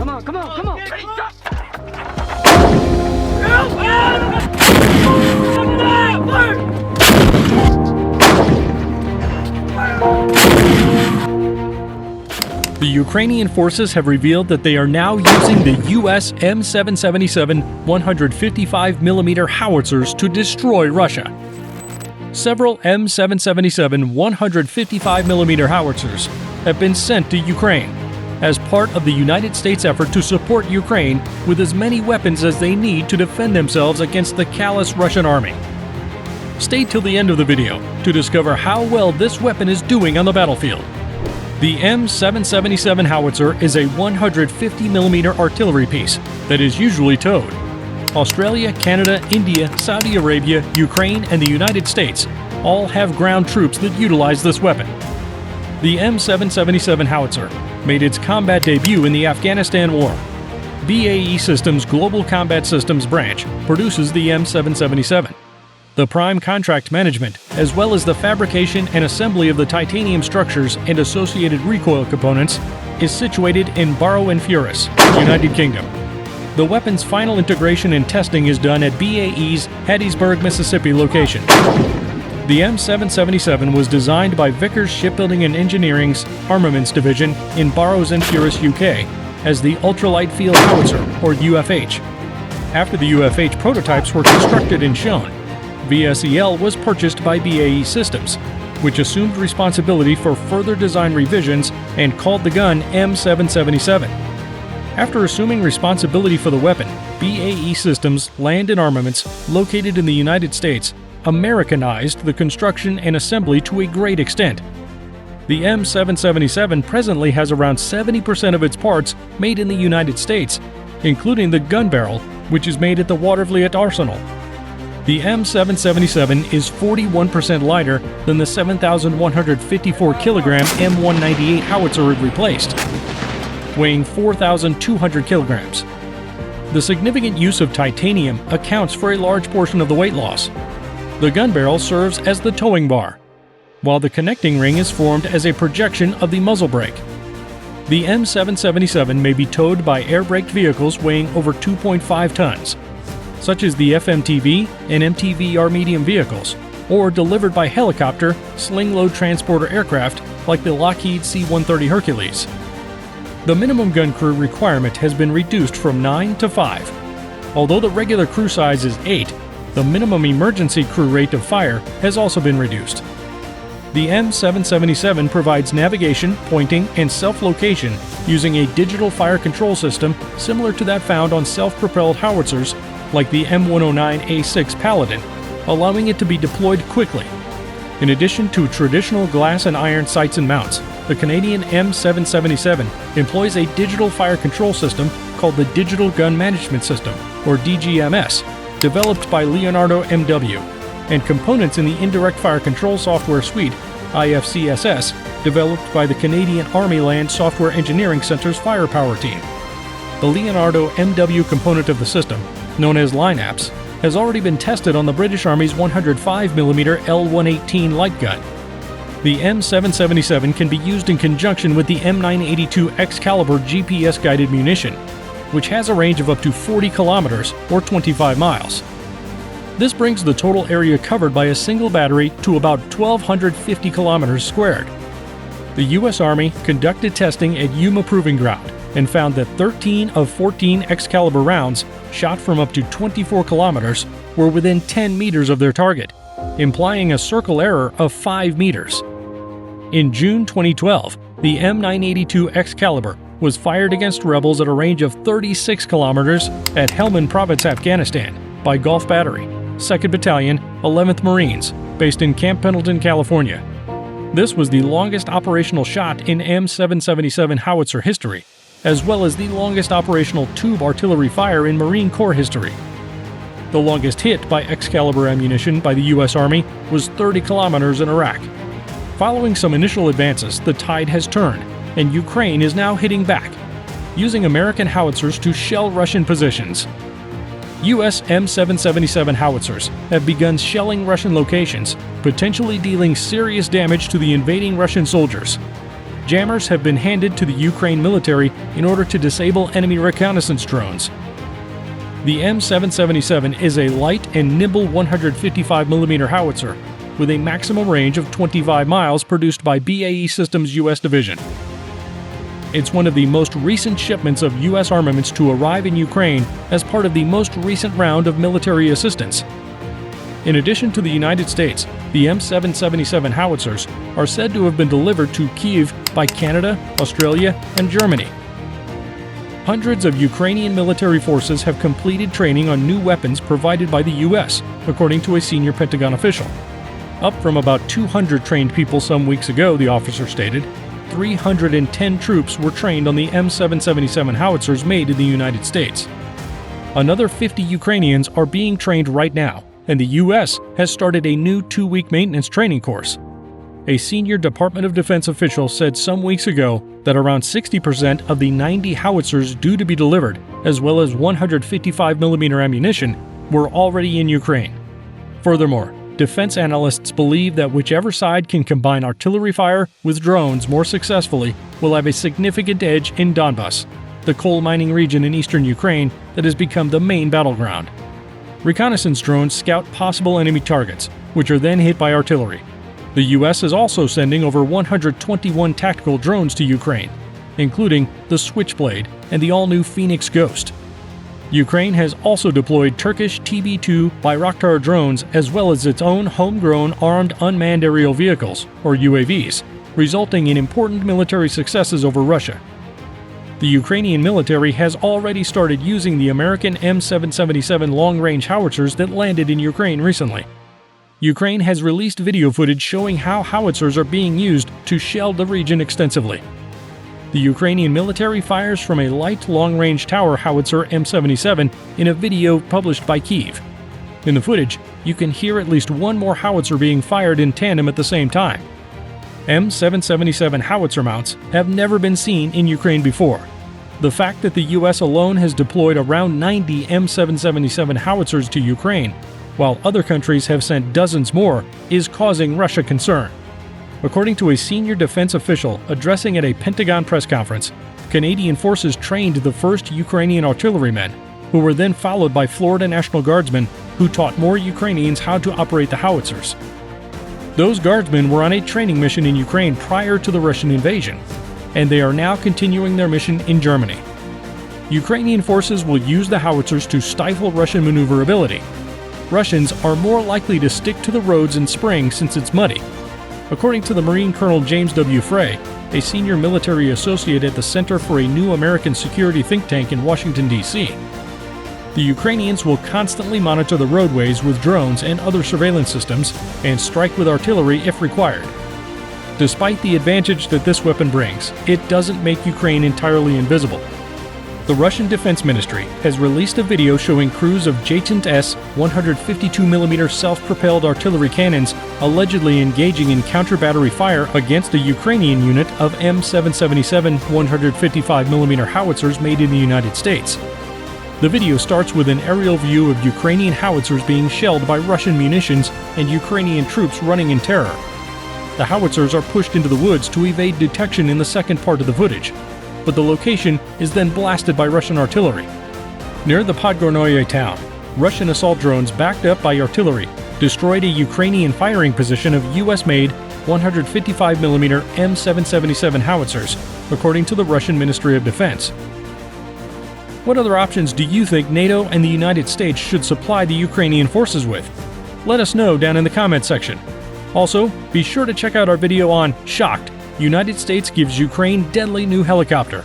Come on, come on, come on! Ready, stop! The Ukrainian forces have revealed that they are now using the US M777 155mm Howitzers to destroy Russia. Several M777 155mm Howitzers have been sent to Ukraine as part of the United States effort to support Ukraine with as many weapons as they need to defend themselves against the callous Russian army. Stay till the end of the video to discover how well this weapon is doing on the battlefield. The M777 howitzer is a 150mm artillery piece that is usually towed. Australia, Canada, India, Saudi Arabia, Ukraine, and the United States all have ground troops that utilize this weapon. The M777 howitzer made its combat debut in the Afghanistan War. BAE Systems' Global Combat Systems branch produces the M777. The prime contract management, as well as the fabrication and assembly of the titanium structures and associated recoil components, is situated in Barrow-in-Furness, United Kingdom. The weapon's final integration and testing is done at BAE's Hattiesburg, Mississippi location. The M777 was designed by Vickers Shipbuilding and Engineering's Armaments Division in Barrow-in-Furness, UK, as the Ultralight Field Howitzer, or UFH. After the UFH prototypes were constructed and shown, VSEL was purchased by BAE Systems, which assumed responsibility for further design revisions and called the gun M777. After assuming responsibility for the weapon, BAE Systems Land and Armaments, located in the United States, Americanized the construction and assembly to a great extent. The M777 presently has around 70% of its parts made in the United States, including the gun barrel, which is made at the Watervliet Arsenal. The M777 is 41% lighter than the 7,154-kilogram M198 howitzer it replaced, weighing 4,200 kilograms. The significant use of titanium accounts for a large portion of the weight loss. The gun barrel serves as the towing bar, while the connecting ring is formed as a projection of the muzzle brake. The M777 may be towed by air-braked vehicles weighing over 2.5 tons, such as the FMTV and MTVR medium vehicles, or delivered by helicopter, sling-load transporter aircraft like the Lockheed C-130 Hercules. The minimum gun crew requirement has been reduced from 9 to 5. Although the regular crew size is 8, the minimum emergency crew rate of fire has also been reduced. The M777 provides navigation, pointing, and self-location using a digital fire control system similar to that found on self-propelled howitzers like the M109A6 Paladin, allowing it to be deployed quickly. In addition to traditional glass and iron sights and mounts, the Canadian M777 employs a digital fire control system called the Digital Gun Management System, or DGMS, developed by Leonardo MW, and components in the Indirect Fire Control Software Suite, IFCSS, developed by the Canadian Army Land Software Engineering Center's Firepower team. The Leonardo MW component of the system, known as LineApps, has already been tested on the British Army's 105mm L118 light gun. The M777 can be used in conjunction with the M982 Excalibur GPS-guided munition, which has a range of up to 40 kilometers or 25 miles. This brings the total area covered by a single battery to about 1,250 kilometers squared. The U.S. Army conducted testing at Yuma Proving Ground and found that 13 of 14 Excalibur rounds, shot from up to 24 kilometers, were within 10 meters of their target, implying a circle error of 5 meters. In June 2012, the M982 Excalibur was fired against rebels at a range of 36 kilometers at Helmand Province, Afghanistan, by Gulf Battery, 2nd Battalion, 11th Marines, based in Camp Pendleton, California. This was the longest operational shot in M777 howitzer history, as well as the longest operational tube artillery fire in Marine Corps history. The longest hit by Excalibur ammunition by the U.S. Army was 30 kilometers in Iraq. Following some initial advances, the tide has turned, and Ukraine is now hitting back, using American howitzers to shell Russian positions. U.S. M777 howitzers have begun shelling Russian locations, potentially dealing serious damage to the invading Russian soldiers. jammers have been handed to the Ukraine military in order to disable enemy reconnaissance drones. The M777 is a light and nimble 155mm howitzer with a maximum range of 25 miles produced by BAE Systems U.S. Division. It's one of the most recent shipments of U.S. armaments to arrive in Ukraine as part of the most recent round of military assistance. In addition to the United States, the M777 howitzers are said to have been delivered to Kyiv by Canada, Australia, and Germany. Hundreds of Ukrainian military forces have completed training on new weapons provided by the U.S., according to a senior Pentagon official. Up from about 200 trained people some weeks ago, the officer stated, 310 troops were trained on the M777 howitzers made in the United States. Another 50 Ukrainians are being trained right now, and the U.S. has started a new 2-week maintenance training course. A senior Department of Defense official said some weeks ago that around 60% of the 90 howitzers due to be delivered, as well as 155mm ammunition, were already in Ukraine. Furthermore, defense analysts believe that whichever side can combine artillery fire with drones more successfully will have a significant edge in Donbas, the coal mining region in eastern Ukraine that has become the main battleground. Reconnaissance drones scout possible enemy targets, which are then hit by artillery. The U.S. is also sending over 121 tactical drones to Ukraine, including the Switchblade and the all-new Phoenix Ghost. Ukraine has also deployed Turkish TB2 Bayraktar drones as well as its own homegrown Armed Unmanned Aerial Vehicles, or UAVs, resulting in important military successes over Russia. The Ukrainian military has already started using the American M777 long-range howitzers that landed in Ukraine recently. Ukraine has released video footage showing how howitzers are being used to shell the region extensively. The Ukrainian military fires from a light long-range tower howitzer M77 in a video published by Kyiv. In the footage, you can hear at least one more howitzer being fired in tandem at the same time. M777 howitzer mounts have never been seen in Ukraine before. The fact that the U.S. alone has deployed around 90 M777 howitzers to Ukraine, while other countries have sent dozens more, is causing Russia concern. According to a senior defense official addressing at a Pentagon press conference, Canadian forces trained the first Ukrainian artillerymen, who were then followed by Florida National Guardsmen who taught more Ukrainians how to operate the howitzers. Those guardsmen were on a training mission in Ukraine prior to the Russian invasion, and they are now continuing their mission in Germany. Ukrainian forces will use the howitzers to stifle Russian maneuverability. Russians are more likely to stick to the roads in spring since it's muddy. According to the Marine Colonel James W. Frey, a senior military associate at the Center for a New American Security think tank in Washington, D.C., the Ukrainians will constantly monitor the roadways with drones and other surveillance systems and strike with artillery if required. Despite the advantage that this weapon brings, it doesn't make Ukraine entirely invisible. The Russian Defense Ministry has released a video showing crews of Jaytent-S 152mm self-propelled artillery cannons allegedly engaging in counter-battery fire against a Ukrainian unit of M777 155mm howitzers made in the United States. The video starts with an aerial view of Ukrainian howitzers being shelled by Russian munitions and Ukrainian troops running in terror. The howitzers are pushed into the woods to evade detection in the second part of the footage, but the location is then blasted by Russian artillery. Near the Podgornoye town, Russian assault drones backed up by artillery destroyed a Ukrainian firing position of U.S.-made 155mm M777 howitzers, according to the Russian Ministry of Defense. What other options do you think NATO and the United States should supply the Ukrainian forces with? Let us know down in the comments section. Also, be sure to check out our video on Shocked, United States gives Ukraine deadly new helicopter.